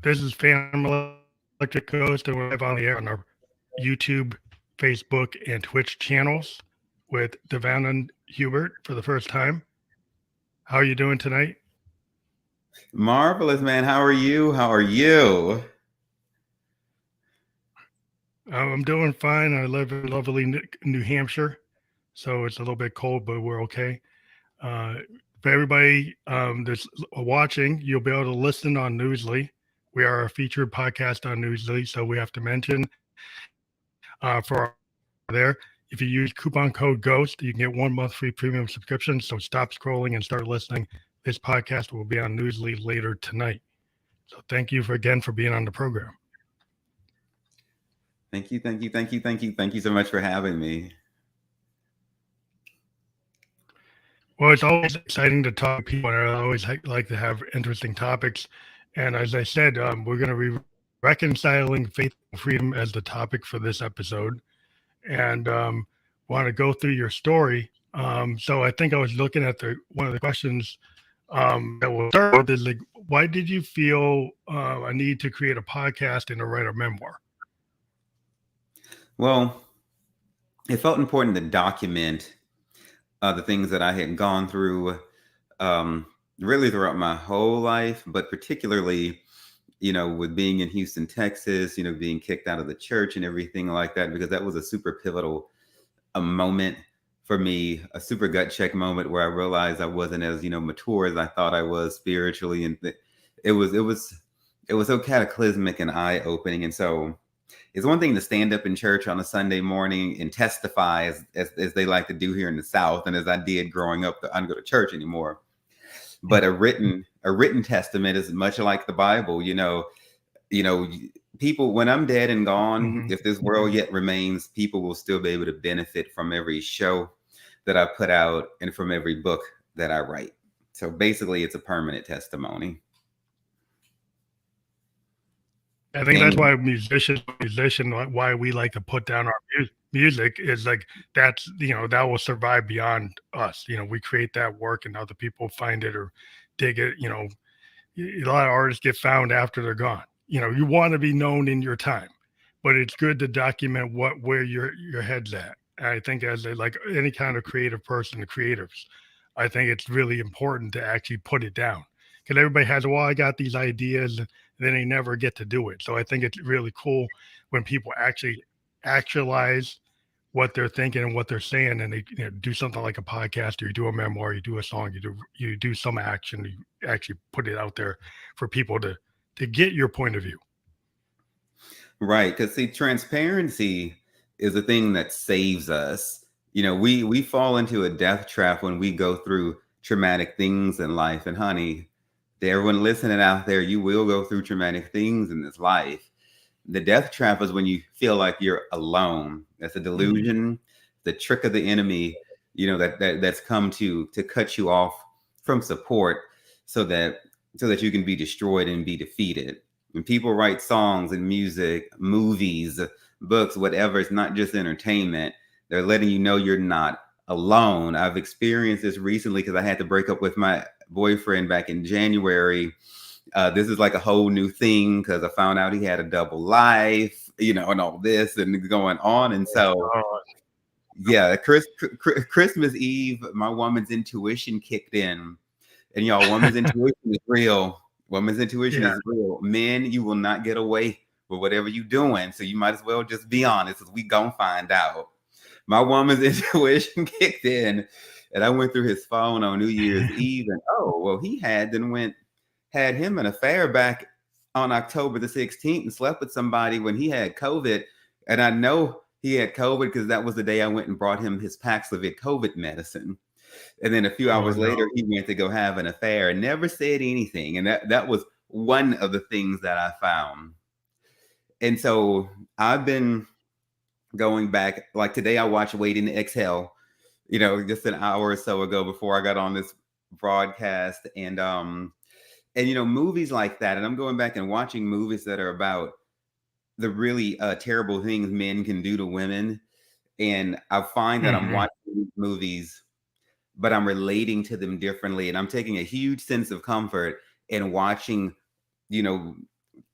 This is Phantom Electric Coast, and we're live on the air on our YouTube, Facebook, and Twitch channels with DeVannon Hubert for the first time. How are you doing tonight? Marvelous, man. How are you? How are you? I'm doing fine. I live in lovely New Hampshire, so it's a little bit cold, but we're okay. Uh, for everybody that's watching, you'll be able to listen on Newsly. We are a featured podcast on Newsly, so we have to mention for our there. If you use coupon code GHOST, you can get 1 month free premium subscription. So stop scrolling and start listening. This podcast will be on Newsly later tonight. So thank you again for being on the program. Thank you, thank you, thank you, thank you, thank you so much for having me. Well, it's always exciting to talk to people, and I always like to have interesting topics. And as I said, we're going to be reconciling faith and freedom as the topic for this episode, and want to go through your story. So I think I was looking at one of the questions that we'll start with is like, why did you feel a need to create a podcast and to write a memoir? Well, it felt important to document the things that I had gone through really throughout my whole life, but particularly, with being in Houston, Texas, being kicked out of the church and everything like that, because that was a super pivotal moment for me, a super gut check moment where I realized I wasn't as, mature as I thought I was spiritually. And it was so cataclysmic and eye opening. And so it's one thing to stand up in church on a Sunday morning and testify as they like to do here in the South. And as I did growing up, I don't go to church anymore, but a written testament is much like the Bible, people, when I'm dead and gone, if this world yet remains, people will still be able to benefit from every show that I put out and from every book that I write. So basically it's a permanent testimony. I think that's why why we like to put down our music is like that's that will survive beyond us. We create that work and other people find it or dig it. A lot of artists get found after they're gone. You want to be known in your time, but it's good to document where your head's at. And I think as like any kind of creative person, the creatives, I think it's really important to actually put it down because everybody has, well, I got these ideas, and then they never get to do it. So I think it's really cool when people actually actualize what they're thinking and what they're saying, and they do something like a podcast, or you do a memoir, you do a song, you do some action, you actually put it out there for people to get your point of view. Right, because see, transparency is a thing that saves us. We fall into a death trap when we go through traumatic things in life. And honey, to everyone listening out there, you will go through traumatic things in this life. The death trap is when you feel like you're alone. That's a delusion, the trick of the enemy, that's come to cut you off from support so that you can be destroyed and be defeated. When people write songs and music, movies, books, whatever, it's not just entertainment. They're letting you know you're not alone. I've experienced this recently because I had to break up with my boyfriend back in January. This is like a whole new thing because I found out he had a double life, and all this and going on. And so, yeah, Christmas Eve, my woman's intuition kicked in. And y'all, woman's intuition is real. Woman's intuition is real. Men, you will not get away with whatever you're doing. So you might as well just be honest, because we gonna find out. My woman's intuition kicked in, and I went through his phone on New Year's Eve, and he had him an affair back on October the 16th and slept with somebody when he had COVID. And I know he had COVID because that was the day I went and brought him his Paxlovid COVID medicine. And then a few hours later, he went to go have an affair and never said anything. And that was one of the things that I found. And so I've been going back, like today I watched Waiting to Exhale, just an hour or so ago before I got on this broadcast. And movies like that. And I'm going back and watching movies that are about the really terrible things men can do to women. And I find that I'm watching these movies, but I'm relating to them differently. And I'm taking a huge sense of comfort in watching,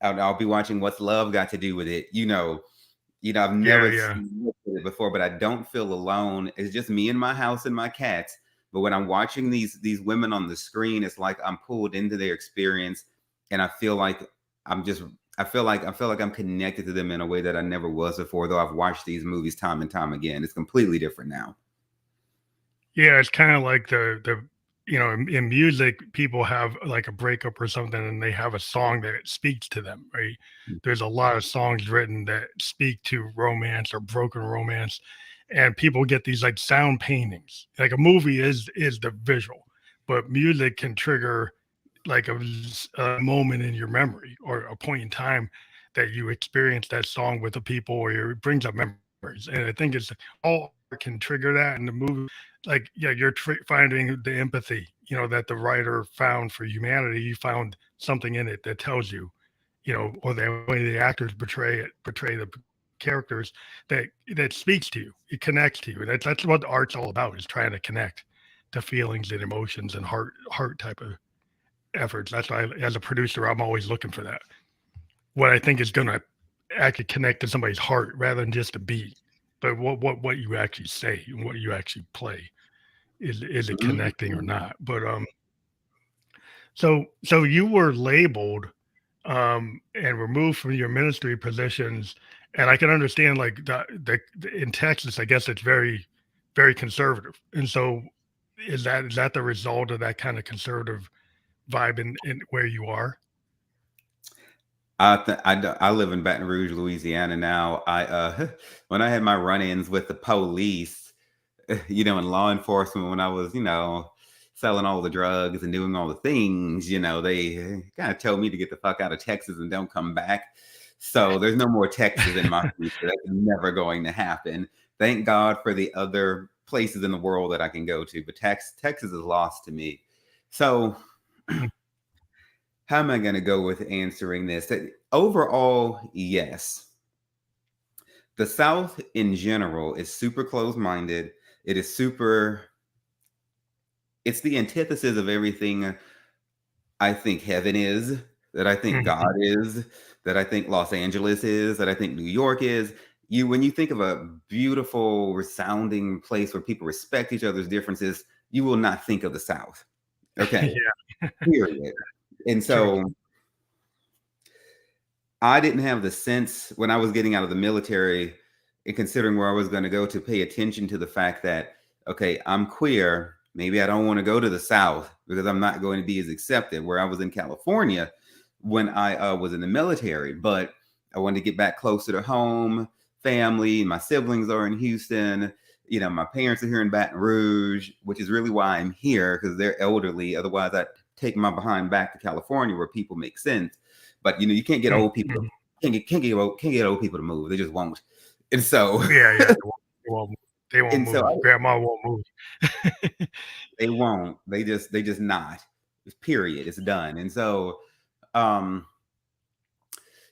I'll be watching What's Love Got to Do with It. I've Yeah, never yeah. looked at it before, but I don't feel alone. It's just me and my house and my cats. But when I'm watching these women on the screen, it's like I'm pulled into their experience, and I feel like I'm just I feel like I'm connected to them in a way that I never was before. Though I've watched these movies time and time again, it's completely different now. Yeah, it's kind of like in music, people have like a breakup or something, and they have a song that speaks to them, right? There's a lot of songs written that speak to romance or broken romance, and people get these like sound paintings. Like a movie is the visual, but music can trigger like a moment in your memory or a point in time that you experienced that song with the people, or it brings up memories. And I think it's all art can trigger that in the movie. Like, yeah, you're finding the empathy, that the writer found for humanity. You found something in it that tells you, or the way the actors portray the characters that speaks to you. It connects to you. That's what the art's all about, is trying to connect to feelings and emotions and heart type of efforts. That's why, as a producer, I'm always looking for that. What I think is going to actually connect to somebody's heart rather than just a beat, but what you actually say and what you actually play, is it connecting or Mhm. not? But so you were labeled and removed from your ministry positions, and I can understand like in Texas, I guess it's very very conservative, and so is that the result of that kind of conservative vibe in where you are? I live in Baton Rouge, Louisiana now. When I had my run-ins with the police, and law enforcement, when I was, selling all the drugs and doing all the things, they kind of told me to get the fuck out of Texas and don't come back. So there's no more Texas in my future. That's never going to happen. Thank God for the other places in the world that I can go to, but Texas is lost to me. So how am I going to go with answering this? Overall, yes. The South in general is super close-minded. It is it's the antithesis of everything I think heaven is, that I think Mhm. God is, that I think Los Angeles is, that I think New York is. When you think of a beautiful, resounding place where people respect each other's differences, you will not think of the South. Okay, Yeah, period. And true. so I didn't have the sense when I was getting out of the military and considering where I was going to go to pay attention to the fact that, okay, I'm queer. Maybe I don't want to go to the South because I'm not going to be as accepted, where I was in California when I was in the military. But I wanted to get back closer to home, family. My siblings are in Houston. My parents are here in Baton Rouge, which is really why I'm here, because they're elderly. Otherwise, I'd take my behind back to California where people make sense. But you can't get Mm, old people. mhm. Can't get old people to move. They just won't. And so, Yeah, yeah, they won't and so move. Grandma won't move. they won't. They just not. It's period. It's done. And um,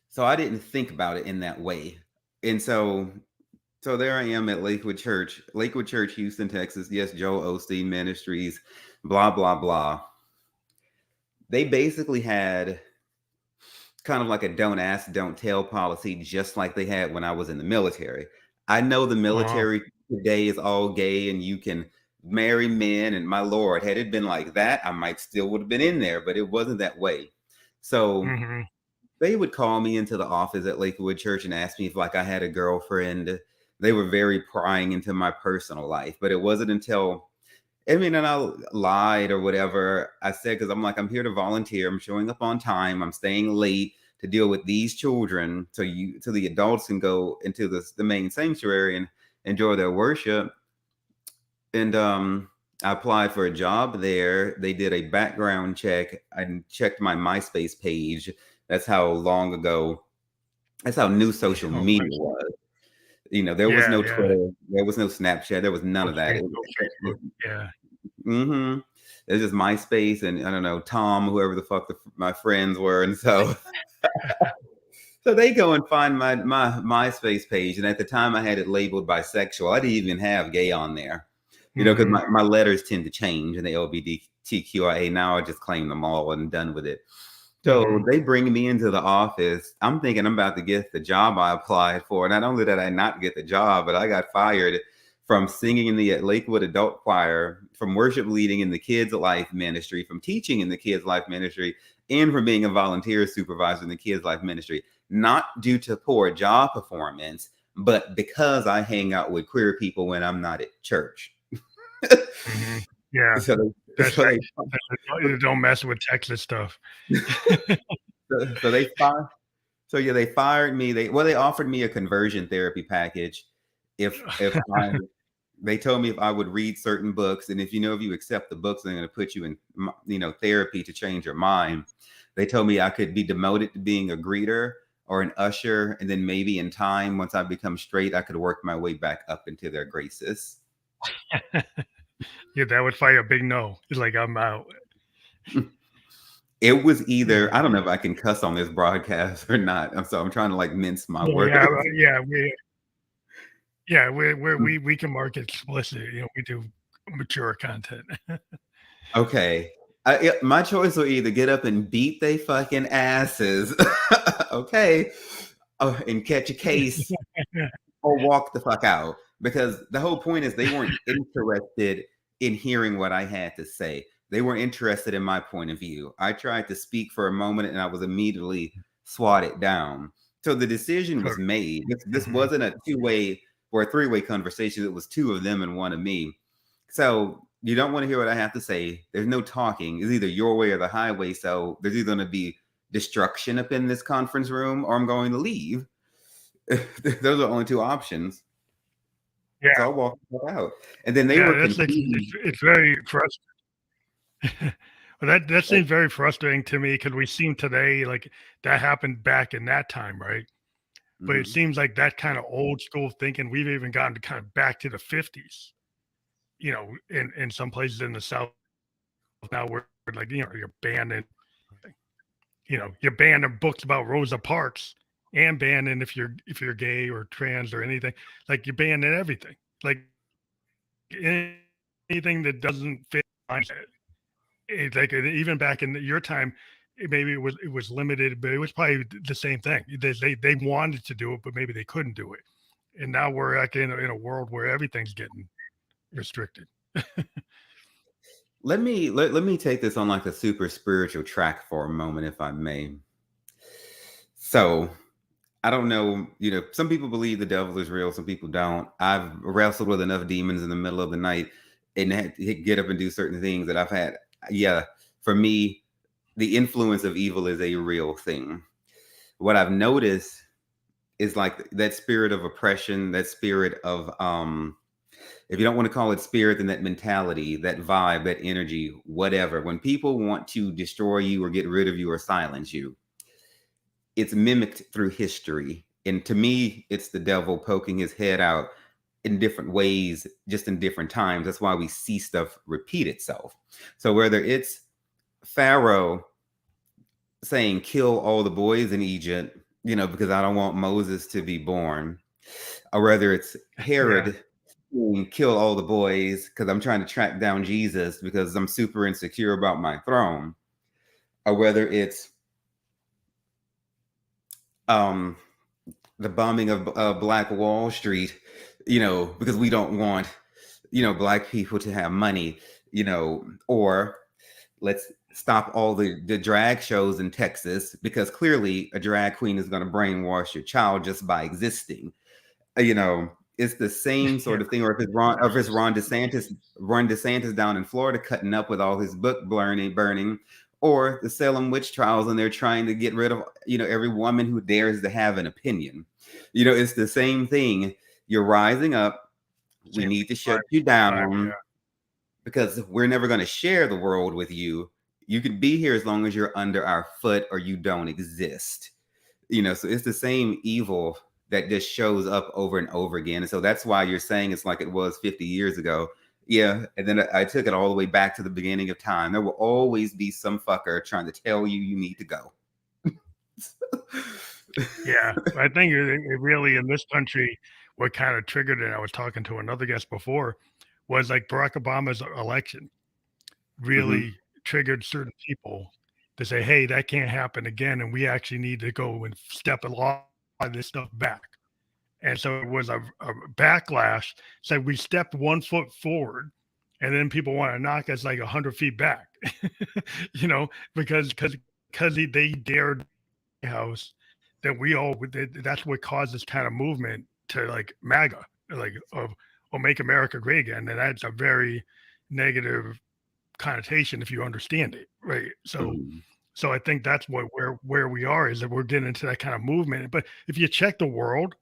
so I didn't think about it in that way. And so there I am at Lakewood Church, Houston, Texas. Yes, Joel Osteen Ministries, blah blah blah. They basically had kind of like a don't ask, don't tell policy, just like they had when I was in the military. I know the Oh, military today is all gay and you can marry men. And my Lord, had it been like that, I might still would have been in there, but it wasn't that way. So mhm. they would call me into the office at Lakewood Church and ask me if like I had a girlfriend. They were very prying into my personal life, but it wasn't until and I lied or whatever. I said, because I'm here to volunteer. I'm showing up on time. I'm staying late to deal with these children so the adults can go into the main sanctuary and enjoy their worship. And I applied for a job there. They did a background check and checked my MySpace page. That's how long ago, that's how new social Oh, media nice. was. There was Yeah, no yeah. Twitter, there was no Snapchat, there was none of that. No Facebook. Yeah. Mm-hmm. It's just MySpace and I don't know, Tom, whoever the fuck my friends were. And so so they go and find my MySpace page. And at the time I had it labeled bisexual. I didn't even have gay on there. Because Mhm. my letters tend to change in the LGBTQIA. Now I just claim them all and done with it. So they bring me into the office. I'm thinking I'm about to get the job I applied for. Not only did I not get the job, but I got fired from singing in the Lakewood Adult Choir, from worship leading in the Kids Life Ministry, from teaching in the Kids Life Ministry, and from being a volunteer supervisor in the Kids Life Ministry. Not due to poor job performance, but because I hang out with queer people when I'm not at church. Yeah, So that's right. Don't mess with Texas stuff. so they fired. So yeah, they fired me. They offered me a conversion therapy package if they told me if I would read certain books, and if you accept the books, they're going to put you in therapy to change your mind. They told me I could be demoted to being a greeter or an usher, and then maybe in time, once I become straight, I could work my way back up into their graces. Yeah, that would fight a big no. It's like, I'm out. It was either, I don't know if I can cuss on this broadcast or not. So I'm trying to like mince my words. We can mark it explicit. We do mature content. Okay. My choice will either get up and beat they fucking asses, okay, and catch a case, or walk the fuck out. Because the whole point is they weren't interested in hearing what I had to say. They weren't interested in my point of view. I tried to speak for a moment and I was immediately swatted down. So the decision was made. This wasn't a two-way or a three-way conversation. It was two of them and one of me. So you don't want to hear what I have to say. There's no talking. It's either your way or the highway. So there's either going to be destruction up in this conference room or I'm going to leave. Those are only two options. Yeah. So I walked out. And then they were confused. It's very frustrating. Well, that seems very frustrating to me because we seem today like that happened back in that time, right? But it seems like that kind of old school thinking, we've even gotten to kind of back to the 50s. In some places in the South now, we're like, you're banning, you're banning books about Rosa Parks and banning if you're gay or trans or anything. Like, you're banning everything. Like, anything that doesn't fit mindset. It's like, even back in your time, maybe it was limited, but it was probably the same thing. They wanted to do it, but maybe they couldn't do it. And now we're like in a world where everything's getting restricted. Let me take this on like a super spiritual track for a moment, if I may. So I don't know, some people believe the devil is real, some people don't. I've wrestled with enough demons in the middle of the night and had to get up and do certain things that I've had. Yeah, for me, the influence of evil is a real thing. What I've noticed is like that spirit of oppression, that spirit of if you don't want to call it spirit, then that mentality, that vibe, that energy, whatever. When people want to destroy you or get rid of you or silence you, it's mimicked through history. And to me, it's the devil poking his head out in different ways, just in different times. That's why we see stuff repeat itself. So whether it's Pharaoh saying, kill all the boys in Egypt, because I don't want Moses to be born, or whether it's Herod kill all the boys because I'm trying to track down Jesus because I'm super insecure about my throne, or whether it's the bombing of Black Wall Street, because we don't want, Black people to have money, or let's stop all the drag shows in Texas because clearly a drag queen is going to brainwash your child just by existing. It's the same sort of thing. Or if it's Ron DeSantis down in Florida cutting up with all his book burning, or the Salem witch trials, and they're trying to get rid of, every woman who dares to have an opinion. It's the same thing. You're rising up. We need to shut you down because we're never going to share the world with you. You could be here as long as you're under our foot or you don't exist. So it's the same evil that just shows up over and over again. And so that's why you're saying it's like it was 50 years ago. Yeah. And then I took it all the way back to the beginning of time. There will always be some fucker trying to tell you need to go. Yeah. I think it really, in this country, what kind of triggered it, I was talking to another guest before, was like Barack Obama's election really triggered certain people to say, hey, that can't happen again. And we actually need to go and step a lot of this stuff back. And so it was a backlash. So we stepped 1 foot forward, and then people want to knock us like 100 feet back, you know, because they dared the house that we all that's what caused this kind of movement to like MAGA, like of or make America great again, and that's a very negative connotation if you understand it, right? So Mhm. so I think that's what where we are is that we're getting into that kind of movement. But if you check the world,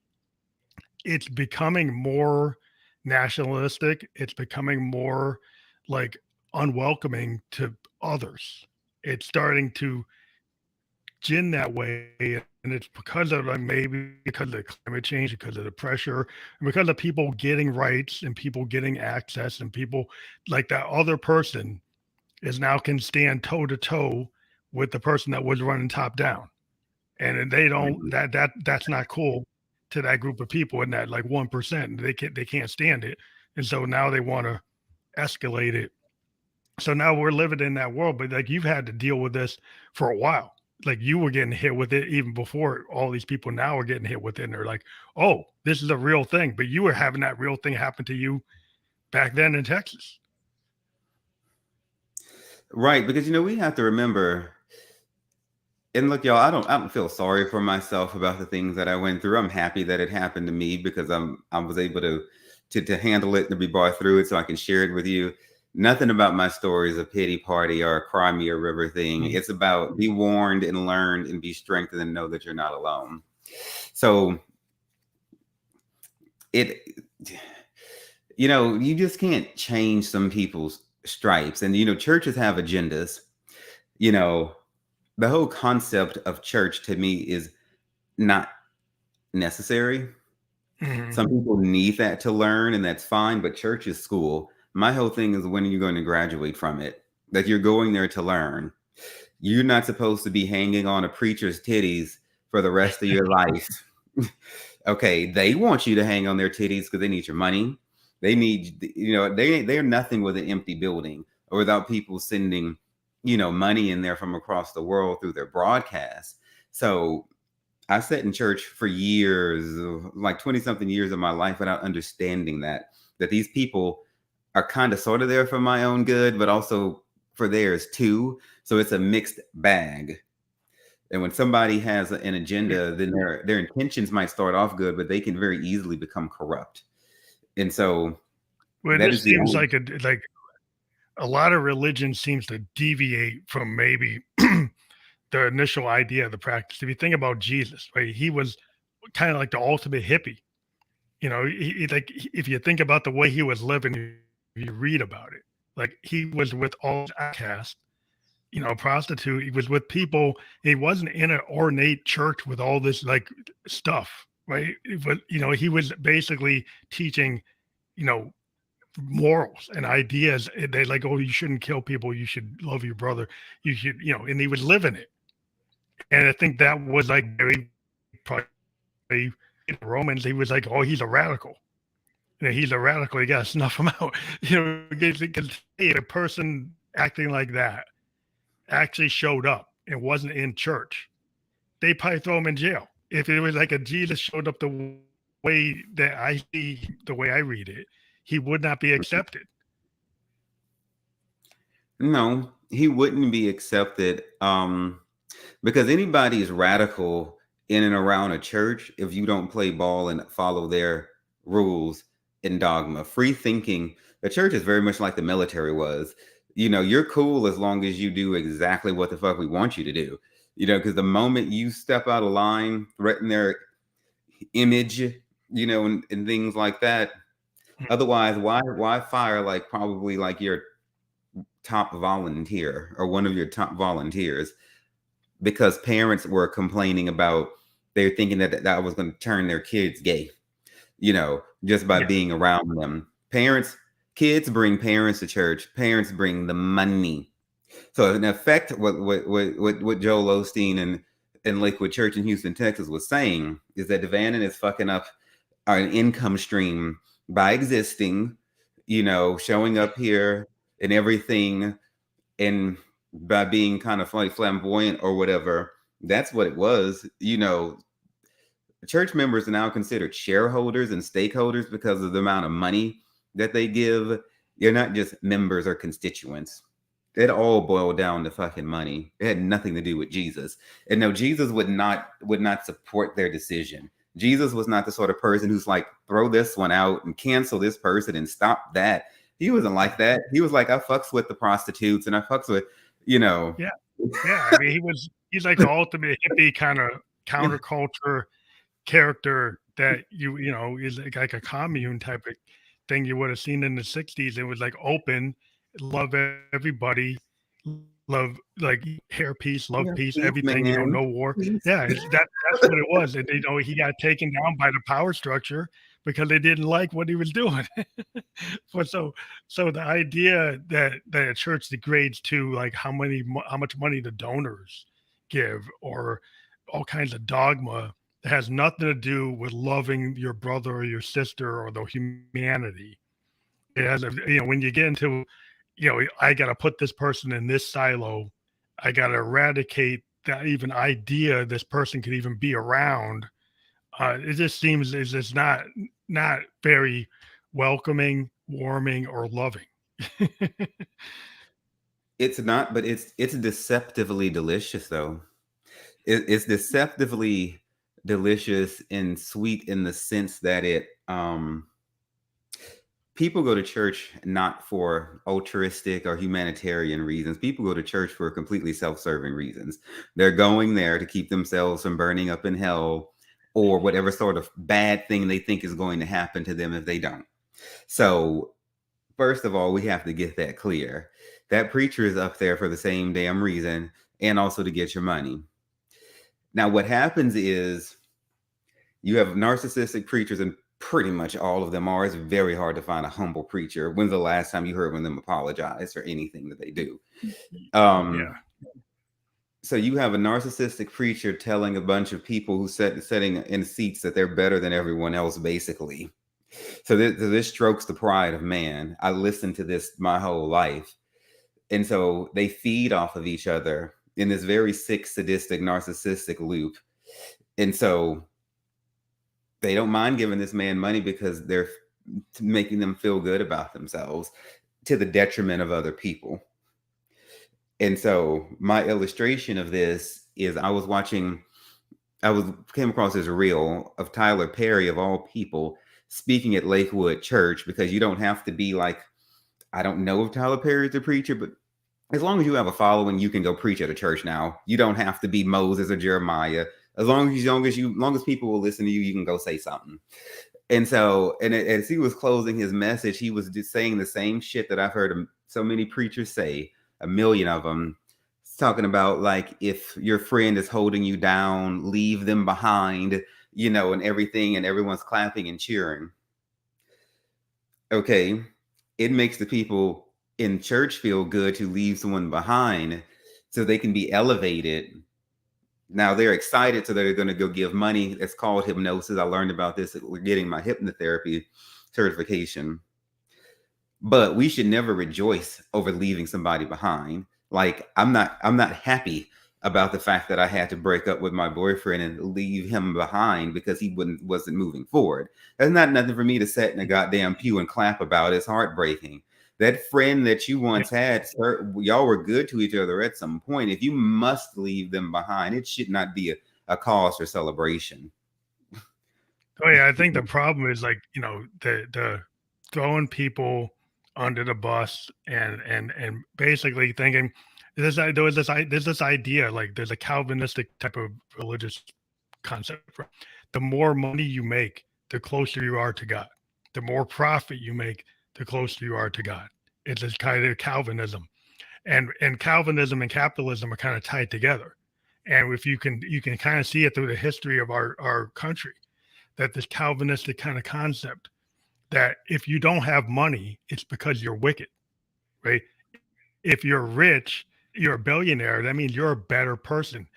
it's becoming more nationalistic. It's becoming more like unwelcoming to others. It's starting to gin that way. And it's because of like maybe because of climate change, because of the pressure, and because of people getting rights and people getting access and people like that other person is now can stand toe to toe with the person that was running top down. And they don't Right. that's not cool to that group of people in that like 1%. They can't stand it. And so now they want to escalate it. So now we're living in that world, but like you've had to deal with this for a while. Like you were getting hit with it even before all these people now are getting hit with it. And they're like, oh, this is a real thing. But you were having that real thing happen to you back then in Texas. Right, because we have to remember, and look, y'all, I don't feel sorry for myself about the things that I went through. I'm happy that it happened to me because I was able to handle it and to be brought through it so I can share it with you. Nothing about my story is a pity party or a cry me a river thing. Mm. It's about be warned and learned and be strengthened and know that you're not alone. So it you just can't change some people's stripes. And churches have agendas. You know, the whole concept of church to me is not necessary. Mhm. Some people need that to learn, and that's fine, but church is school. My whole thing is when you're going to graduate from it, that you're going there to learn. You're not supposed to be hanging on a preacher's titties for the rest of your life. Okay, they want you to hang on their titties because they need your money. They need, they're nothing with an empty building or without people sending, money in there from across the world through their broadcasts. So I sat in church for years, like 20 something years of my life without understanding that these people are kind of sort of there for my own good, but also for theirs too. So it's a mixed bag. And when somebody has an agenda, then their intentions might start off good, but they can very easily become corrupt. And so Well, that this is the seems only like a lot of religion seems to deviate from maybe the initial idea of the practice. If you think about Jesus, right, he was kind of like the ultimate hippie. You know, if you think about the way he was living, you read about it. Like he was with all outcasts, prostitute. He was with people. He wasn't in an ornate church with all this like stuff, right? But he was basically teaching, you know, morals and ideas. They like, oh, you shouldn't kill people. You should love your brother. You should, and he was living it. And I think that was like very probably Romans. He was like, oh, he's a radical. He's a radical. You got to snuff him out. Because if a person acting like that actually showed up and wasn't in church, they probably throw him in jail. If it was like a Jesus showed up the way that I see, the way I read it, he would not be accepted. no, he wouldn't be accepted. Because anybody is radical in and around a church if you don't play ball and follow their rules and dogma. Free thinking, the church is very much like the military was. You're cool as long as you do exactly what the fuck we want you to do. Because the moment you step out of line, threaten their image, and things like that. Otherwise, why fire like probably like your top volunteer or one of your top volunteers? Because parents were complaining about they're thinking that was going to turn their kids gay, just by Yeah. being around them. Kids bring parents to church. Parents bring the money. So in effect, what Joel Osteen and Lakewood Church in Houston, Texas was saying is that DeVannon is fucking up our income stream by existing, showing up here and everything. And by being kind of like flamboyant or whatever. That's what it was. Church members are now considered shareholders and stakeholders because of the amount of money that they give. You're not just members or constituents. It all boiled down to fucking money. It had nothing to do with Jesus. And no, Jesus would not support their decision. Jesus was not the sort of person who's like, throw this one out and cancel this person and stop that. He wasn't like that. He was like, I fucks with the prostitutes and I fucks with, Yeah. Yeah. I mean, he's like the ultimate hippie kind of counterculture character that is like a commune type of thing you would have seen in the 60s. It was like open, love everybody, love like hair peace, love peace, everything, man. no war. Yeah, that's what it was. And he got taken down by the power structure because they didn't like what he was doing. So the idea that a church degrades to like how much money the donors give, or all kinds of dogma that has nothing to do with loving your brother or your sister or the humanity. It has when you get into, I got to put this person in this silo. I got to eradicate that even idea this person could even be around. It just seems it's just not very welcoming, warming, or loving. It's not, but it's deceptively delicious though. It's deceptively delicious and sweet in the sense that people go to church not for altruistic or humanitarian reasons. People go to church for completely self-serving reasons. They're going there to keep themselves from burning up in hell or whatever sort of bad thing they think is going to happen to them if they don't. So first of all, we have to get that clear. That preacher is up there for the same damn reason and also to get your money. Now, what happens is you have narcissistic preachers, and pretty much all of them are. It's very hard to find a humble preacher. When's the last time you heard one of them apologize for anything that they do? So you have a narcissistic preacher telling a bunch of people who sitting in seats that they're better than everyone else, basically. So this strokes the pride of man. I listened to this my whole life. And so they feed off of each other in this very sick, sadistic, narcissistic loop. And so they don't mind giving this man money because they're making them feel good about themselves to the detriment of other people. And so my illustration of this is came across this reel of Tyler Perry, of all people, speaking at Lakewood Church, because you don't have to be like, I don't know if Tyler Perry is a preacher, but as long as you have a following, you can go preach at a church now. You don't have to be Moses or Jeremiah. As long as people will listen to you, you can go say something. And so, as he was closing his message, he was just saying the same shit that I've heard so many preachers say, a million of them. It's talking about like, if your friend is holding you down, leave them behind, and everything, and everyone's clapping and cheering. Okay, it makes the people in church feel good to leave someone behind so they can be elevated. Now they're excited, so they're going to go give money. It's called hypnosis. I learned about this. We're getting my hypnotherapy certification. But we should never rejoice over leaving somebody behind. Like, I'm not happy about the fact that I had to break up with my boyfriend and leave him behind because he wasn't moving forward. That's not nothing for me to sit in a goddamn pew and clap about. It's heartbreaking. That friend that you once had, sir, y'all were good to each other at some point. If you must leave them behind, it should not be a cause for celebration. Oh yeah, I think the problem is like, the throwing people under the bus and basically thinking there's this idea, like there's a Calvinistic type of religious concept. Right? The more money you make, the closer you are to God. The more profit you make, the closer you are to God. It's this kind of Calvinism, and Calvinism and capitalism are kind of tied together. And if you can kind of see it through the history of our country, that this Calvinistic kind of concept that if you don't have money, it's because you're wicked, right? If you're rich, you're a billionaire, that means you're a better person.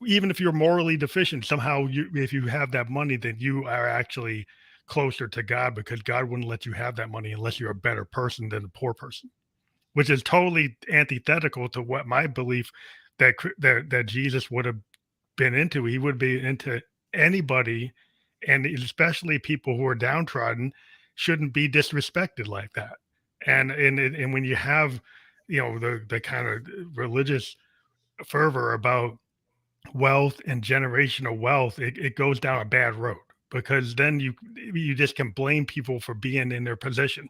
Even if you're morally deficient, somehow if you have that money, then you are actually closer to God, because God wouldn't let you have that money unless you're a better person than the poor person. which is totally antithetical to what my belief that Jesus would have been into. He would be into anybody, and especially people who are downtrodden shouldn't be disrespected like that. And when you have, the kind of religious fervor about wealth and generational wealth, it goes down a bad road, because then you just can blame people for being in their position,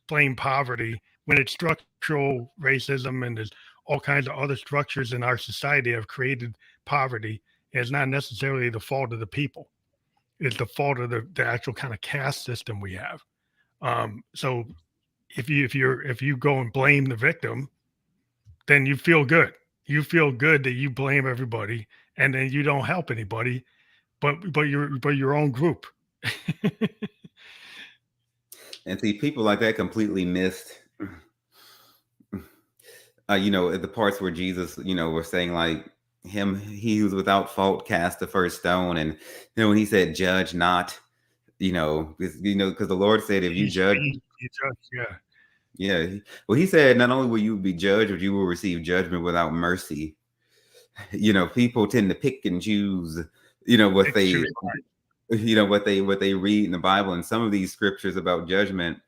blame poverty when it's structural racism, and there's all kinds of other structures in our society have created poverty. And it's not necessarily the fault of the people. It's the fault of the actual kind of caste system we have. So if you go and blame the victim, then you feel good. You feel good that you blame everybody, and then you don't help anybody, but your own group. And see, people like that completely missed, the parts where Jesus, were saying like he who's without fault cast the first stone. And, when he said, judge not, because the Lord said, if you judge, Yeah. yeah. Well, he said, not only will you be judged, but you will receive judgment without mercy. People tend to pick and choose, what they, what they read in the Bible. And some of these scriptures about judgment,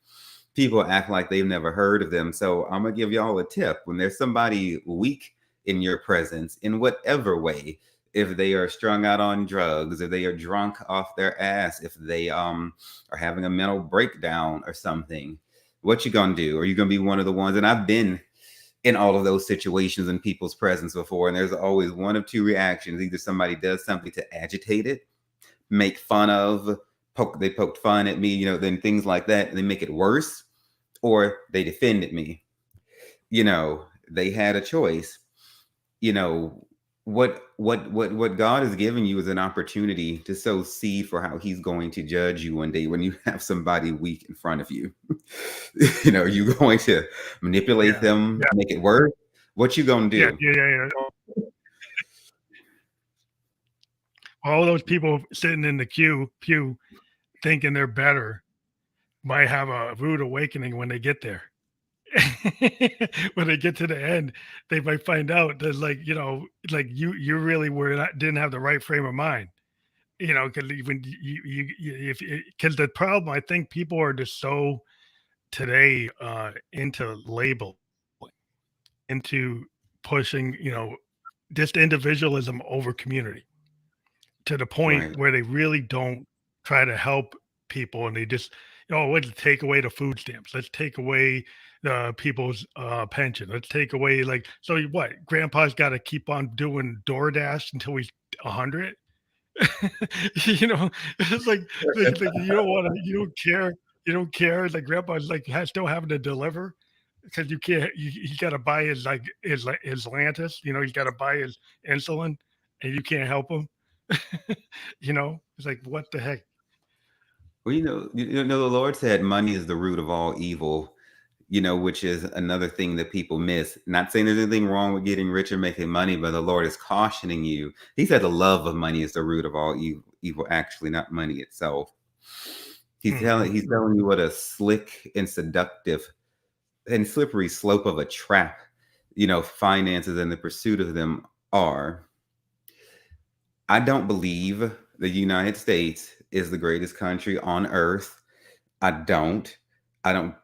people act like they've never heard of them. So I'm gonna give y'all a tip. When there's somebody weak in your presence, in whatever way, if they are strung out on drugs, if they are drunk off their ass, if they are having a mental breakdown or something, what you gonna do? Are you gonna be one of the ones? And I've been in all of those situations in people's presence before, and there's always one of two reactions. Either somebody does something to agitate it, make fun of, they poked fun at me, then things like that, and they make it worse, or they defended me. They had a choice. What God has given you is an opportunity to sow seed for how he's going to judge you one day when you have somebody weak in front of you. You're going to manipulate them, make it worse. What you gonna do? Yeah. All those people sitting in the pew thinking they're better might have a rude awakening when they get there. When they get to the end, they might find out that, like you really didn't have the right frame of mind. Because when because the problem, I think people are just so today into label, into pushing, just individualism over community, to the point Right. where they really don't try to help people, and they just, let's take away the food stamps, let's take away the people's pension, let's take away, like, so what, grandpa's got to keep on doing DoorDash until he's 100. It's like you don't want to, you don't care, like grandpa's like still having to deliver, because you can't, he's got to buy his Lantus, he's got to buy his insulin, and you can't help him. It's like, what the heck? Well, the Lord said money is the root of all evil, which is another thing that people miss. Not saying there's anything wrong with getting rich or making money, but the Lord is cautioning you. He said the love of money is the root of all evil, actually, not money itself. He's telling you what a slick and seductive and slippery slope of a trap, finances and the pursuit of them are. I don't believe the United States is the greatest country on earth. I don't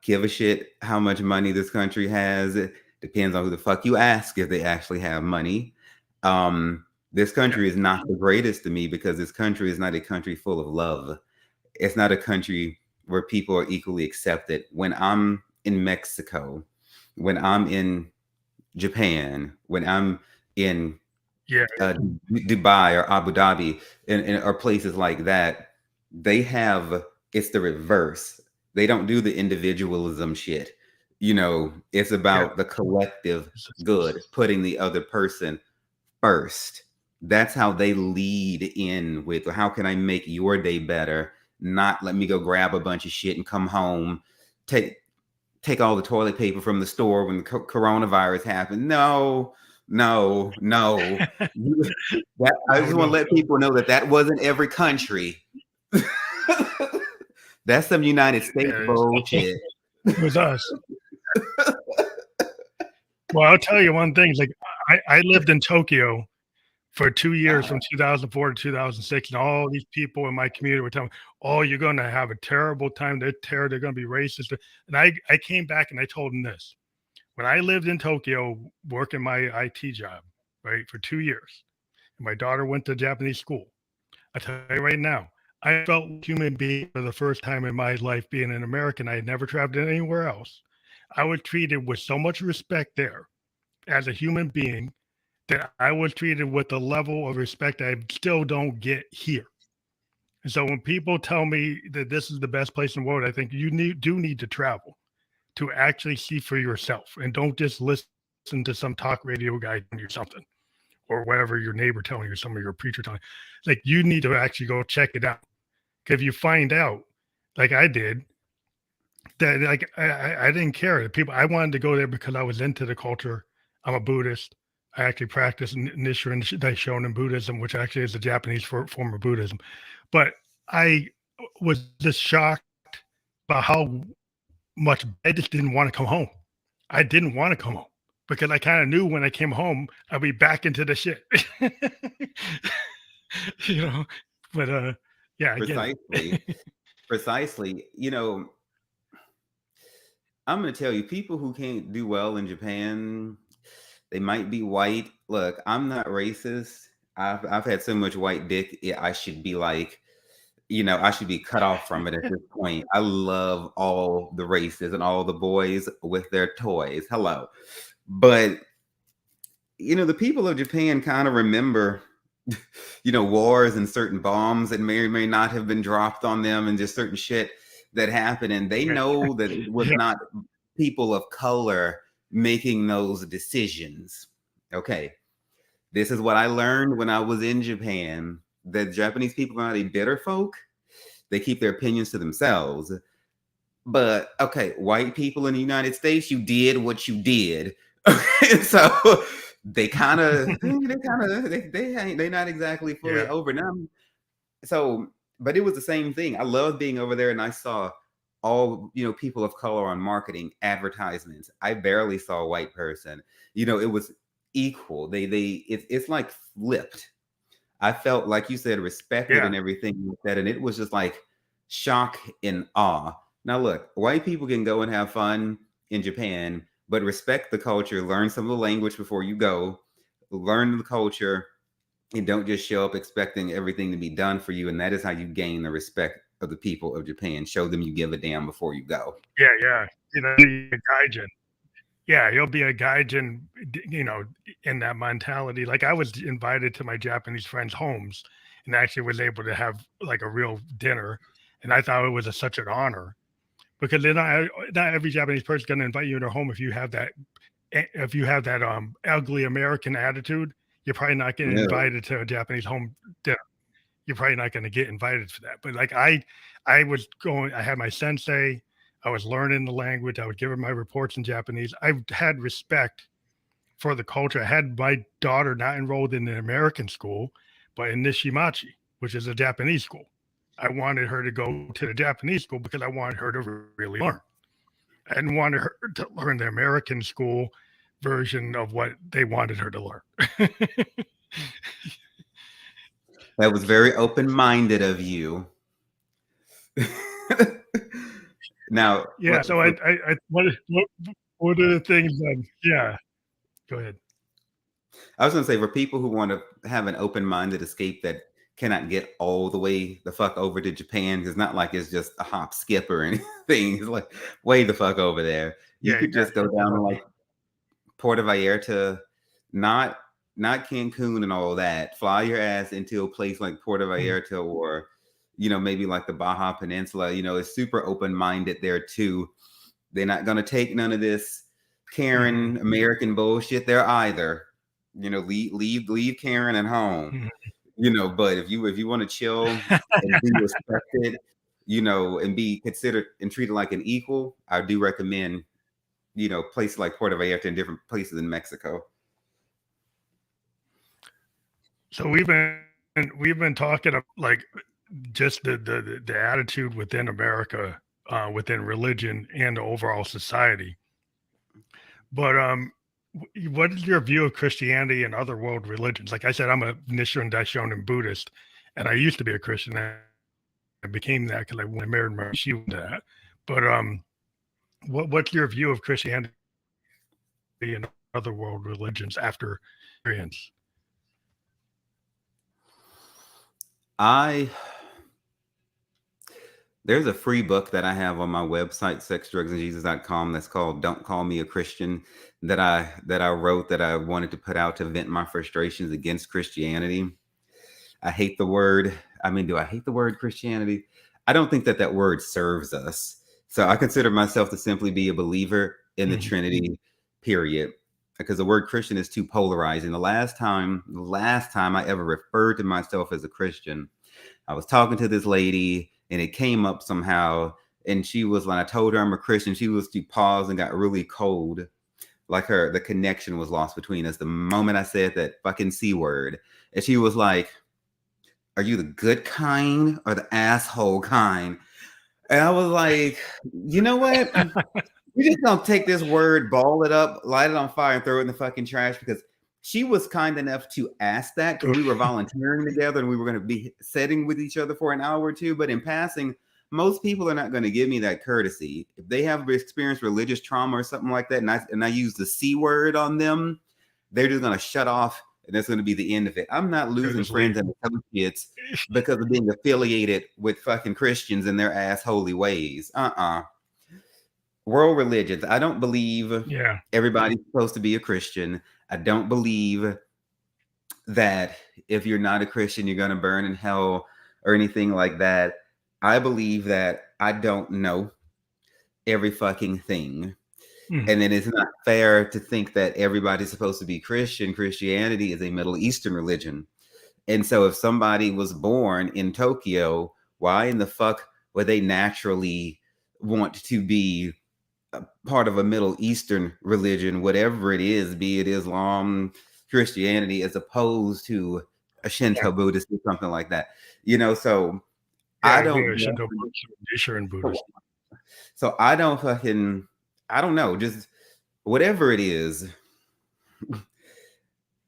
give a shit how much money this country has. It depends on who the fuck you ask if they actually have money. This country is not the greatest to me because this country is not a country full of love. It's not a country where people are equally accepted. When I'm in Mexico, when I'm in Japan, when I'm in Dubai or Abu Dhabi or places like that, it's the reverse. They don't do the individualism shit. It's about the collective good, putting the other person first. That's how they lead in with, how can I make your day better? Not let me go grab a bunch of shit and come home, take all the toilet paper from the store when the coronavirus happened. No. I just want to let people know that wasn't every country. That's some United States bullshit. It was us. Well, I'll tell you one thing. Like I lived in Tokyo for 2 years Uh, from 2004 to 2006, and all these people in my community were telling me, "Oh, you're gonna have a terrible time. They're gonna be racist." And I came back and I told them this. When I lived in Tokyo working my IT job, right, for 2 years, and my daughter went to Japanese school, I tell you right now, I felt like a human being for the first time in my life being an American. I had never traveled anywhere else. I was treated with so much respect there as a human being that I was treated with a level of respect I still don't get here. And so when people tell me that this is the best place in the world, I think do need to travel to actually see for yourself, and don't just listen to some talk radio guy telling you something or whatever your neighbor telling you, some of your preacher telling you. Like, you need to actually go check it out. Because if you find out, like I did, that like I didn't care. The people, I wanted to go there because I was into the culture. I'm a Buddhist. I actually practice Nichiren Daishonin Buddhism, which actually is a Japanese form of Buddhism. But I was just shocked by how much I just didn't want to come home. I didn't want to come home because I kind of knew when I came home I'd be back into the shit. you know, but yeah, I get precisely, it. precisely. I'm going to tell you, people who can't do well in Japan, they might be white. Look, I'm not racist. I've had so much white dick. I should be like, I should be cut off from it at this point. I love all the races and all the boys with their toys. Hello. But, the people of Japan kind of remember, wars and certain bombs that may or may not have been dropped on them and just certain shit that happened. And they know that it was Yeah. not people of color making those decisions. Okay. This is what I learned when I was in Japan. The Japanese people are not a bitter folk. They keep their opinions to themselves. But okay, white people in the United States, you did what you did. So they're not exactly fully Yeah. over now. So, but it was the same thing. I loved being over there, and I saw all people of color on marketing advertisements. I barely saw a white person. It was equal. It's like flipped. I felt, like you said, respected Yeah. and everything like that, and it was just like shock and awe. Now, look, white people can go and have fun in Japan, but respect the culture. Learn some of the language before you go. Learn the culture, and don't just show up expecting everything to be done for you. And that is how you gain the respect of the people of Japan. Show them you give a damn before you go. Yeah. Yeah. A gaijin. Yeah, you'll be a gaijin, in that mentality. Like, I was invited to my Japanese friends' homes and actually was able to have like a real dinner. And I thought it was such an honor because not every Japanese person is going to invite you in their home if you have that ugly American attitude. You're probably not getting No. invited to a Japanese home dinner. You're probably not going to get invited for that. But like I was going, I had my sensei. I was learning the language. I was giving my reports in Japanese. I had respect for the culture. I had my daughter not enrolled in an American school, but in Nishimachi, which is a Japanese school. I wanted her to go to the Japanese school because I wanted her to really learn. I didn't want her to learn the American school version of what they wanted her to learn. That was very open-minded of you. Now, Yeah. So what are the things that, yeah, go ahead. I was going to say, for people who want to have an open-minded escape that cannot get all the way the fuck over to Japan, it's not like it's just a hop, skip, or anything. It's like way the fuck over there. You Yeah. could just go down to like Puerto Vallarta, not Cancun and all that. Fly your ass into a place like Puerto Vallarta, or maybe like the Baja Peninsula. It's super open-minded there too. They're not going to take none of this Karen American bullshit there either. Leave Karen at home. But if you want to chill and be respected, and be considered and treated like an equal, I do recommend, places like Puerto Vallarta and different places in Mexico. So we've been talking about like just the attitude within America, within religion and the overall society. But What is your view of Christianity and other world religions? Like I said, I'm a Nichiren Daishonin Buddhist, and I used to be a Christian. I became that because I married my she was that. But what's your view of Christianity and other world religions after experience? There's a free book that I have on my website, sexdrugsandjesus.com, that's called Don't Call Me a Christian, that I wrote, that I wanted to put out to vent my frustrations against Christianity. I hate the word. I mean, do I hate the word Christianity? I don't think that word serves us. So I consider myself to simply be a believer in the Trinity, period. Because the word Christian is too polarizing. The last time I ever referred to myself as a Christian, I was talking to this lady and it came up somehow. And she was like, I told her I'm a Christian. She paused and got really cold. Like the connection was lost between us the moment I said that fucking C word. And she was like, are you the good kind or the asshole kind? And I was like, you know what? We just don't take this word, ball it up, light it on fire, and throw it in the fucking trash, because she was kind enough to ask that because we were volunteering together and we were going to be sitting with each other for an hour or two. But in passing, most people are not going to give me that courtesy. If they have experienced religious trauma or something like that, and I use the C word on them, they're just going to shut off. And that's going to be the end of it. I'm not losing friends and associates because of being affiliated with fucking Christians and their assholey ways. World religions. I don't believe everybody's supposed to be a Christian. I don't believe that if you're not a Christian, you're going to burn in hell or anything like that. I believe that I don't know every fucking thing. And then it's not fair to think that everybody's supposed to be Christian. Christianity is a Middle Eastern religion. And so if somebody was born in Tokyo, why in the fuck would they naturally want to be a part of a Middle Eastern religion, whatever it is, be it Islam, Christianity, as opposed to a Shinto Buddhist or something like that? So I don't know. So I don't know, just whatever it is.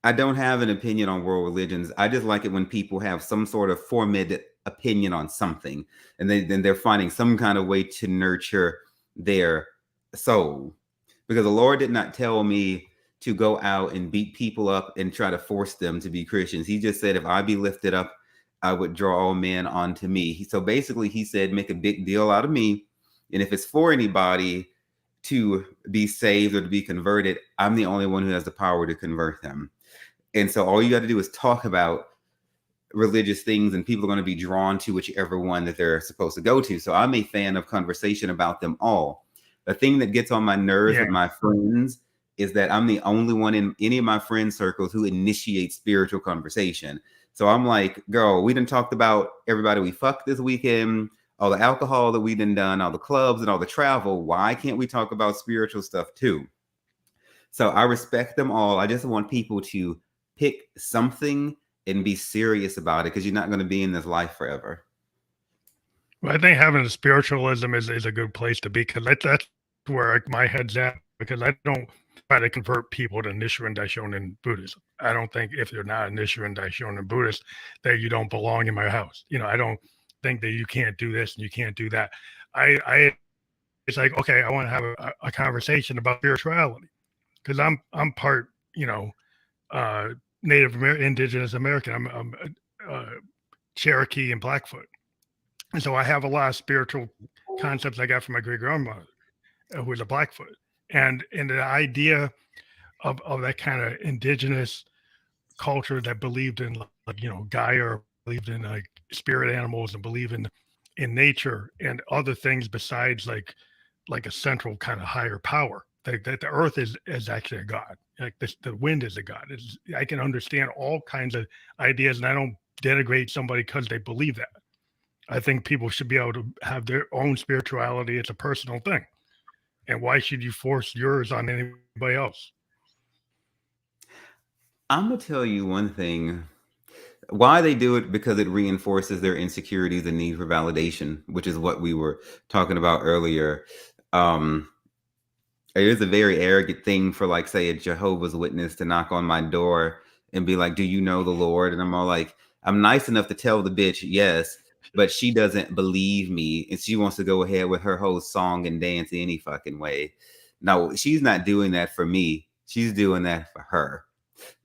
I don't have an opinion on world religions. I just like it when people have some sort of formed opinion on something, and then they're finding some kind of way to nurture their soul. Because the Lord did not tell me to go out and beat people up and try to force them to be Christians. He just said, if I be lifted up, I would draw all men onto me. So basically, he said, make a big deal out of me. And if it's for anybody to be saved or to be converted, I'm the only one who has the power to convert them. And so all you got to do is talk about religious things, and people are going to be drawn to whichever one that they're supposed to go to. So I'm a fan of conversation about them all. The thing that gets on my nerves with my friends is that I'm the only one in any of my friend circles who initiates spiritual conversation. So I'm like, girl, we done talked about everybody we fucked this weekend, all the alcohol that we done, all the clubs and all the travel. Why can't we talk about spiritual stuff too? So I respect them all. I just want people to pick something and be serious about it, because you're not going to be in this life forever. Well, I think having a spiritualism is a good place to be, because that's where my head's at, because I don't try to convert people to Nichiren Daishonin Buddhism. I don't think if you're not a Nichiren Daishonin Buddhist that you don't belong in my house. I don't think that you can't do this and you can't do that. It's like, okay, I want to have a conversation about spirituality, because I'm part, Native Indigenous American. I'm Cherokee and Blackfoot. And so I have a lot of spiritual concepts I got from my great grandmother, who was a Blackfoot. And the idea of that kind of indigenous culture that believed in, Gaia, believed in like spirit animals, and believed in nature and other things besides like a central kind of higher power. That the earth is actually a god. Like the wind is a god. I can understand all kinds of ideas, and I don't denigrate somebody because they believe that. I think people should be able to have their own spirituality. It's a personal thing. And why should you force yours on anybody else? I'm going to tell you one thing. Why they do it, because it reinforces their insecurities and need for validation, which is what we were talking about earlier. It is a very arrogant thing for, like, say, a Jehovah's Witness to knock on my door and be like, "Do you know the Lord?" And I'm all like, I'm nice enough to tell the bitch yes, but she doesn't believe me, and she wants to go ahead with her whole song and dance any fucking way. No, she's not doing that for me. She's doing that for her,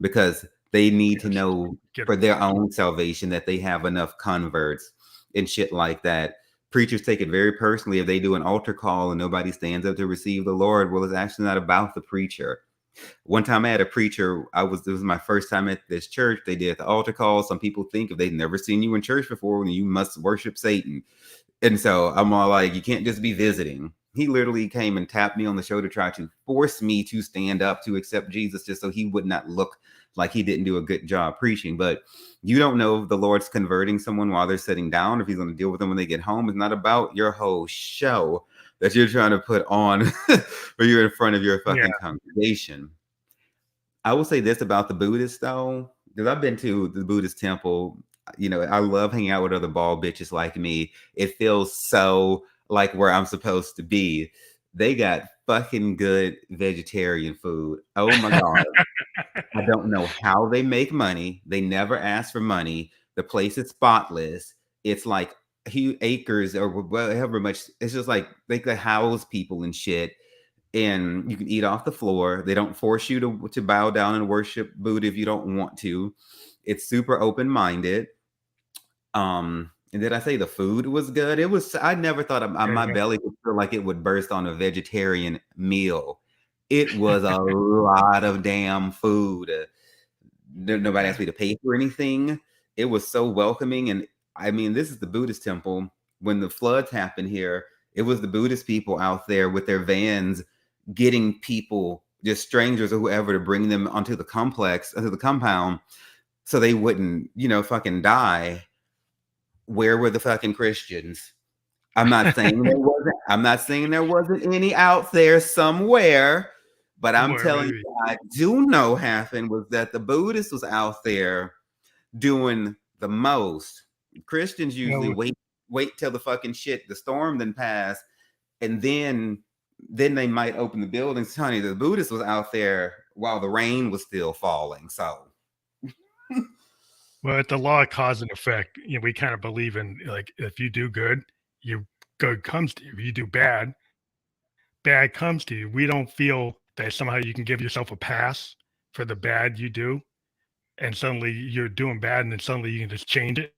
because they need to Yes, know get for it. their own salvation that they have enough converts and shit like that. Preachers take it very personally if they do an altar call and nobody stands up to receive the Lord. Well, it's actually not about the preacher. One time I had a preacher, it was my first time at this church. They did the altar call. Some people think if they've never seen you in church before, then you must worship Satan. And so I'm all like, you can't just be visiting. He literally came and tapped me on the shoulder, tried to force me to stand up to accept Jesus just so he would not look like he didn't do a good job preaching. But you don't know if the Lord's converting someone while they're sitting down, if he's going to deal with them when they get home. It's not about your whole show that you're trying to put on when you're in front of your Yeah. fucking congregation. I will say this about the Buddhists, though, because I've been to the Buddhist temple. You know, I love hanging out with other bald bitches like me. It feels so like where I'm supposed to be. They got fucking good vegetarian food. Oh my God. I don't know how they make money. They never ask for money. The place is spotless. It's like huge acres or whatever much. It's just like they could house people and shit. And you can eat off the floor. They don't force you to bow down and worship Buddha if you don't want to. It's super open-minded. And did I say the food was good? It was. I never thought my Yeah. belly would feel like it would burst on a vegetarian meal. It was a lot of damn food. Nobody asked me to pay for anything. It was so welcoming. And I mean, this is the Buddhist temple. When the floods happened here, it was the Buddhist people out there with their vans getting people, just strangers or whoever, to bring them onto the complex, onto the compound, so they wouldn't, fucking die. Where were the fucking Christians? I'm not saying there wasn't. I'm not saying there wasn't any out there somewhere, but I'm Somewhere telling maybe. you, what I do know happened was that the Buddhist was out there doing the most. Christians usually Well, wait till the fucking shit, the storm then pass, and then they might open the buildings. Honey, the Buddhist was out there while the rain was still falling. So well, it's the law of cause and effect. We kind of believe in, like, if you do good, good comes to you. If you do bad, bad comes to you. We don't feel that somehow you can give yourself a pass for the bad you do, and suddenly you're doing bad, and then suddenly you can just change it.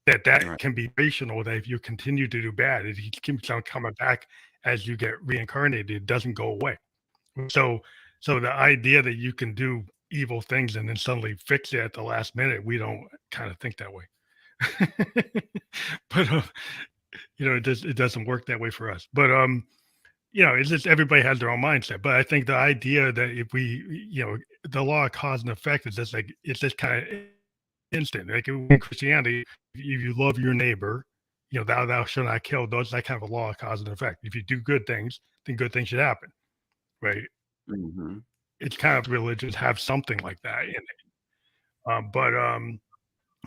That right. can be rational. That if you continue to do bad, it keeps on coming back as you get reincarnated. It doesn't go away. So, so the idea that you can do evil things and then suddenly fix it at the last minute, we don't kind of think that way. But it doesn't work that way for us. But it's just everybody has their own mindset. But I think the idea that if we, the law of cause and effect is just like it's just kind of instant. Like in Christianity, if you love your neighbor, thou shalt not kill. Those that kind of a law of cause and effect. If you do good things, then good things should happen, right? Mm-hmm. It's kind of religions have something like that in it. But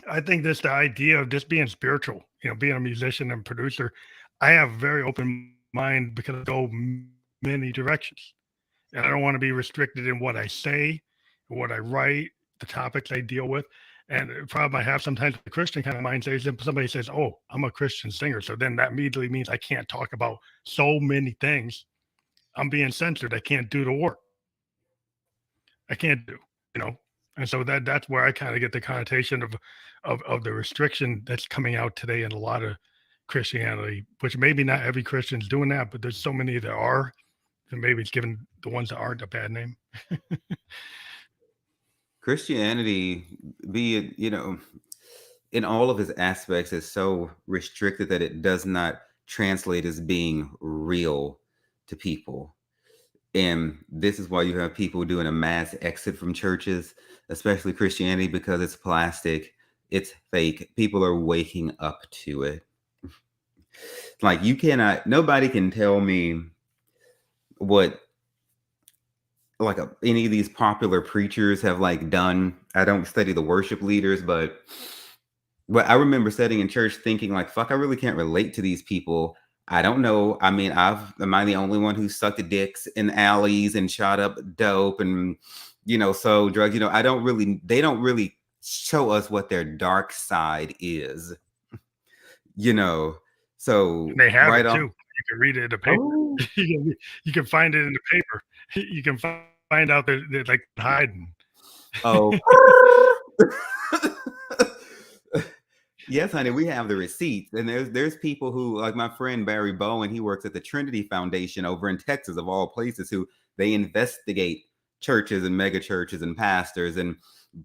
I think this the idea of just being spiritual, being a musician and producer. I have a very open mind because I go many directions, and I don't want to be restricted in what I say, what I write, the topics I deal with. And the problem I have sometimes with the Christian kind of mindset is if somebody says, "Oh, I'm a Christian singer," so then that immediately means I can't talk about so many things. I'm being censored. I can't do the work. I can't do, you know. And so that's where I kind of get the connotation of the restriction that's coming out today in a lot of Christianity, which maybe not every Christian's doing that, but there's so many that are, and maybe it's giving the ones that aren't a bad name. Christianity, be it, in all of its aspects, is so restricted that it does not translate as being real to people. And this is why you have people doing a mass exit from churches, especially Christianity, because it's plastic, it's fake. People are waking up to it. Like, nobody can tell me what any of these popular preachers have done. I don't study the worship leaders, but I remember sitting in church thinking like, fuck, I really can't relate to these people. I don't know. I mean, am I the only one who sucked dicks in alleys and shot up dope and, sold drugs? They don't really show us what their dark side is, you know. So And they have right it off. too. You can read it in the paper. Oh, You can find it in the paper. You can find out that they're like hiding. oh. Yes, honey, we have the receipts. And there's people who, like my friend Barry Bowen, he works at the Trinity Foundation over in Texas, of all places, who they investigate churches and mega churches and pastors and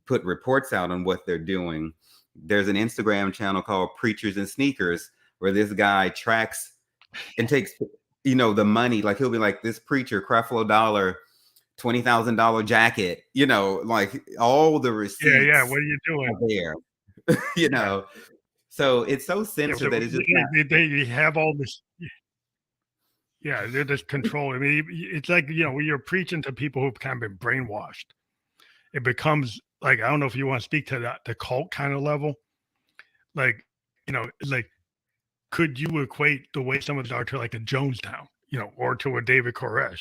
put reports out on what they're doing. There's an Instagram channel called Preachers and Sneakers, where this guy tracks and takes, the money. Like he'll be like, this preacher, Creflo Dollar, $20,000 jacket, like all the receipts Yeah. What are you doing? are there, Yeah. So it's so Yeah. censored So that it's just not. they have all this. Yeah, they're just control. I mean, it's like when you're preaching to people who've kind of been brainwashed, it becomes like, I don't know if you want to speak to that the cult kind of level. Like, like, could you equate the way some of these are to like a Jonestown, or to a David Koresh?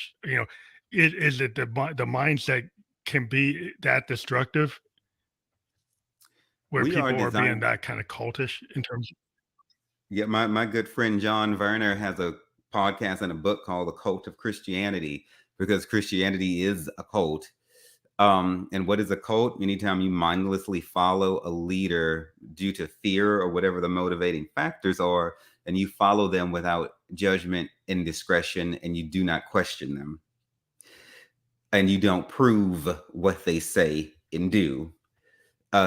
Is it the mindset can be that destructive where We are people are being designed. that kind of cultish in terms of, Yeah, my good friend John Werner has a podcast and a book called The Cult of Christianity, because Christianity is a cult. And what is a cult? Anytime you mindlessly follow a leader due to fear or whatever the motivating factors are, and you follow them without judgment and discretion, and you do not question them, and you don't prove what they say and do.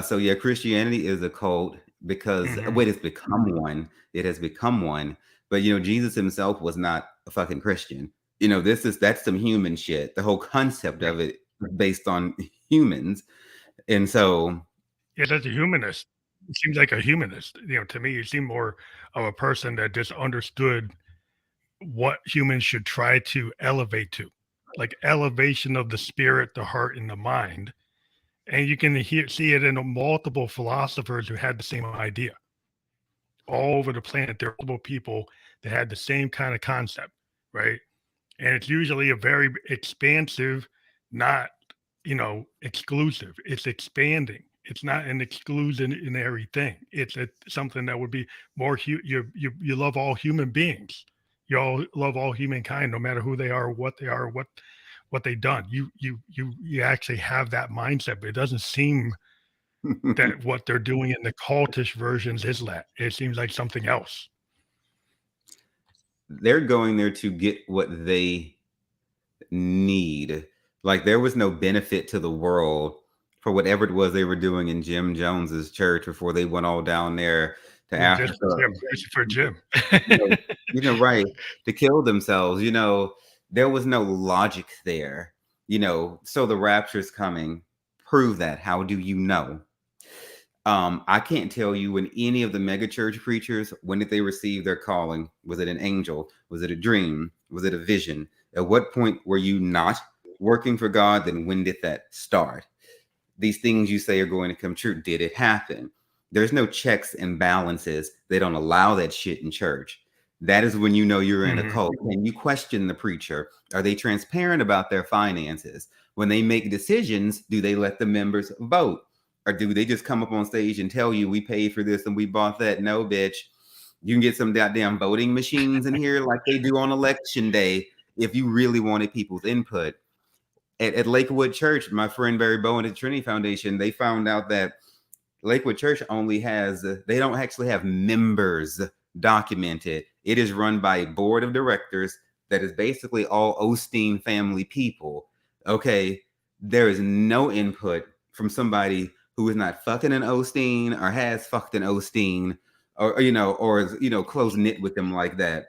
So yeah, Christianity is a cult because Mhm. it has become one. It has become one. But Jesus himself was not a fucking Christian. That's some human shit. The whole concept Yeah, of it is based on humans. And so yeah, that's a humanist. It seems like a humanist. To me, you seem more of a person that just understood what humans should try to elevate to, like elevation of the spirit, the heart, and the mind. And you can see it in multiple philosophers who had the same idea all over the planet. There are multiple people that had the same kind of concept, right? And it's usually a very expansive, not exclusive. It's expanding. It's not an exclusionary thing. It's something that would be more. You love all human beings. You all love all humankind, no matter who they are, what they are, what they've done. You actually have that mindset, but it doesn't seem that what they're doing in the cultish versions is that. It seems like something else. they're going there to get what they need. Like there was no benefit to the world for whatever it was they were doing in Jim Jones's church before they went all down there to Just Africa. for Jim. you know, right, to kill themselves. There was no logic there. So the rapture's coming. Prove that. How do you know? I can't tell you when any of the megachurch preachers, when did they receive their calling? Was it an angel? Was it a dream? Was it a vision? At what point were you not working for God? Then when did that start? These things you say are going to come true. Did it happen? There's no checks and balances. They don't allow that shit in church. That is when you know you're in a Mhm. cult. And you question the preacher. Are they transparent about their finances? When they make decisions, do they let the members vote? Or do they just come up on stage and tell you we paid for this and we bought that? No, bitch. You can get some goddamn voting machines in here like they do on election day if you really wanted people's input. At Lakewood Church, my friend Barry Bowen at Trinity Foundation, they found out that Lakewood Church only has, they don't actually have members documented. It is run by a board of directors that is basically all Osteen family people. Okay. There is no input from somebody who is not fucking an Osteen or has fucked an Osteen or is, close knit with them like that.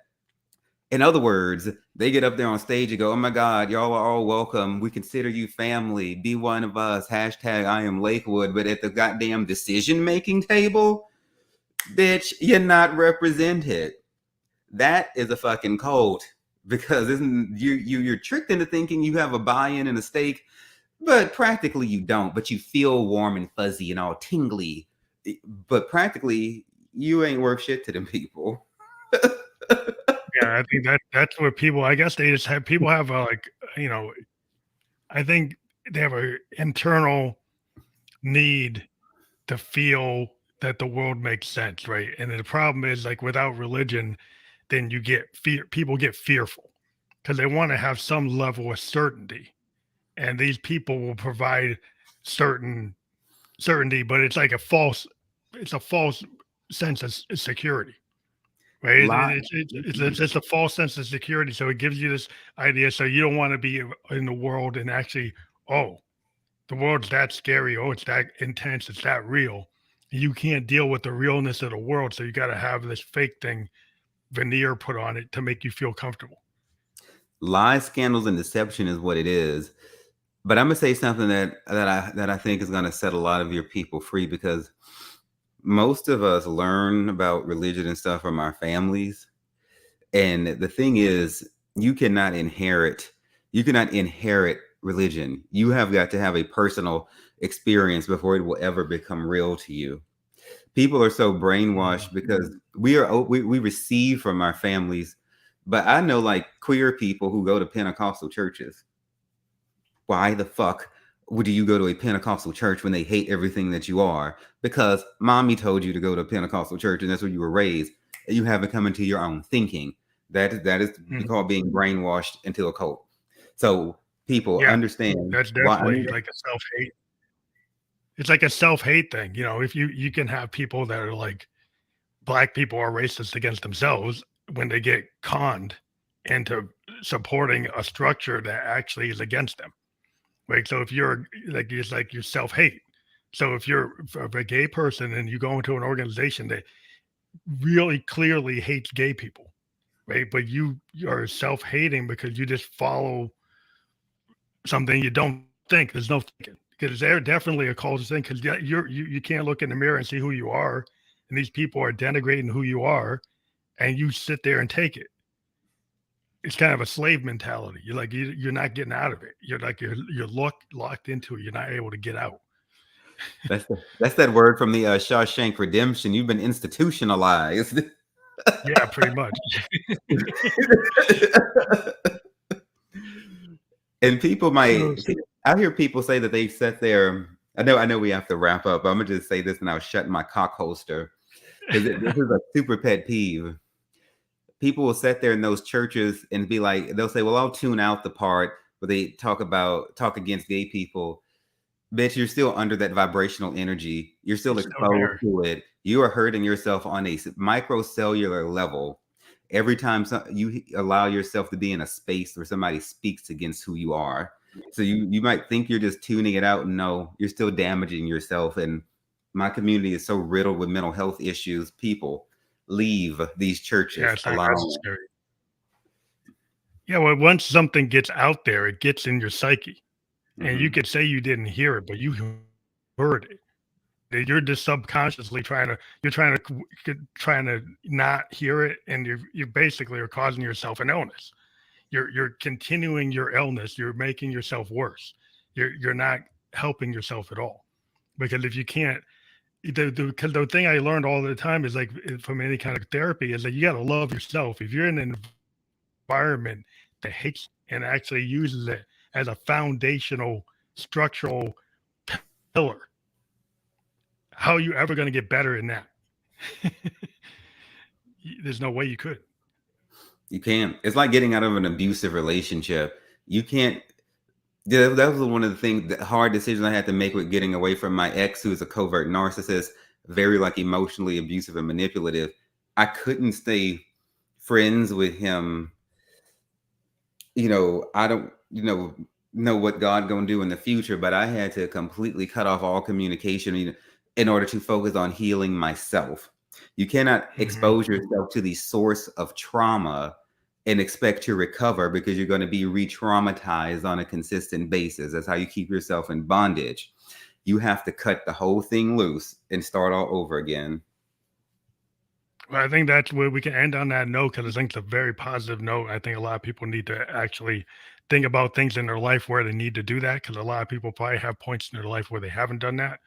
In other words, they get up there on stage and go, "Oh my God, y'all are all welcome. We consider you family. Be one of us. Hashtag I am Lakewood." But at the goddamn decision-making table, bitch, you're not represented. That is a fucking cult, because isn't you're tricked into thinking you have a buy-in and a stake, but practically you don't. But you feel warm and fuzzy and all tingly. But practically, you ain't worth shit to them people. Yeah, I think that's where people. I guess they just have people have a, like, you know, I think they have a internal need to feel that the world makes sense, right? And the problem is, like, without religion, then you get fear. People get fearful because they want to have some level of certainty, and these people will provide certain certainty, but it's like a false. It's a false sense of security, right? Lot. It's just a false sense of security. So it gives you this idea. So you don't want to be in the world and actually, oh, the world's that scary. Oh, it's that intense. It's that real. You can't deal with the realness of the world. So you got to have this fake thing, veneer put on it to make you feel comfortable. Lies, scandals, and deception is what it is. But I'm gonna say something that I think is gonna set a lot of your people free, because most of us learn about religion and stuff from our families. And the thing is, you cannot inherit religion. You have got to have a personal experience before it will ever become real to you. People are so brainwashed because we receive from our families. But I know, like, queer people who go to Pentecostal churches. Why the fuck would you go to a Pentecostal church when they hate everything that you are? Because mommy told you to go to a Pentecostal church and that's where you were raised, and you haven't come into your own thinking. That is called being brainwashed into a cult. So people understand That's why. definitely like a self-hate. It's like a self-hate thing. You know, if you can have people that are like, black people are racist against themselves when they get conned into supporting a structure that actually is against them. Right. So if you're like, it's like you self-hate. So if you're a gay person and you go into an organization that really clearly hates gay people, right? But you are self-hating because you just follow something you don't think. There's no thinking, because they're definitely a culture thing. Because you can't look in the mirror and see who you are, and these people are denigrating who you are, and you sit there and take it. It's kind of a slave mentality. You're like, you're not getting out of it. You're like, you're locked into it. You're not able to get out. That's that word from the Shawshank Redemption. You've been institutionalized. Yeah, pretty much. And I hear people say that they sat there. I know we have to wrap up. I'm gonna just say this and I'll shut my cock holster, because this is a super pet peeve. People will sit there in those churches and be like, they'll say, well, I'll tune out the part where they talk against gay people. Bitch, you're still under that vibrational energy. You're still exposed to it. You are hurting yourself on a microcellular level every time you allow yourself to be in a space where somebody speaks against who you are. So you might think you're just tuning it out. No, you're still damaging yourself. And my community is so riddled with mental health issues. People leave these churches. Yeah, it's not necessary. Yeah, well, once something gets out there, it gets in your psyche. And you could say you didn't hear it, but you heard it. That you're just subconsciously trying to not hear it, and you basically are causing yourself an illness. You're continuing your illness. You're making yourself worse. You're not helping yourself at all, because if you can't, because the thing I learned all the time is, like, from any kind of therapy, is that you got to love yourself. If you're in an environment that hates and actually uses it as a foundational structural pillar, how are you ever going to get better in that? There's no way you could. You can't. It's like getting out of an abusive relationship. You can't. Yeah, that was one of the things, the hard decisions I had to make with getting away from my ex, who's a covert narcissist, very, like, emotionally abusive and manipulative. I couldn't stay friends with him. I don't, know what God gonna do in the future, but I had to completely cut off all communication in order to focus on healing myself. You cannot expose yourself to the source of trauma and expect to recover, because you're going to be re-traumatized on a consistent basis. That's how you keep yourself in bondage. You have to cut the whole thing loose and start all over again. Well, I think that's where we can end on that note, because I think it's a very positive note. I think a lot of people need to actually think about things in their life where they need to do that, because a lot of people probably have points in their life where they haven't done that.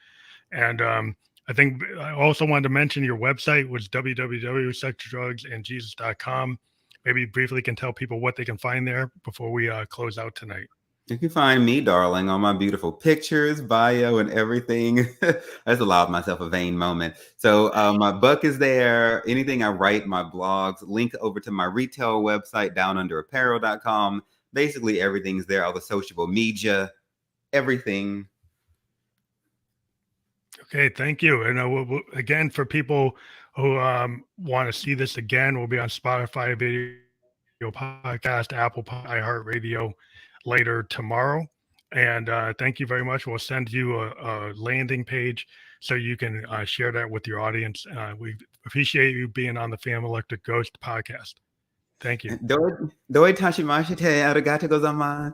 And I think I also wanted to mention your website was www.sexdrugsandjesus.com. maybe briefly can tell people what they can find there before we close out tonight. You can find me, darling, on my beautiful pictures, bio, and everything. I just allowed myself a vain moment. So my book is there. Anything I write, my blogs, link over to my retail website downunderapparel.com. Basically, everything's there. All the social media, everything. Okay, thank you. And again, for people who want to see this again, we'll be on Spotify, video podcast, Apple, iHeartRadio later tomorrow. And thank you very much. We'll send you a landing page so you can share that with your audience. We appreciate you being on the Fam Electric Ghost podcast. Thank you. Doi tashimasu te arigato gozaimasu.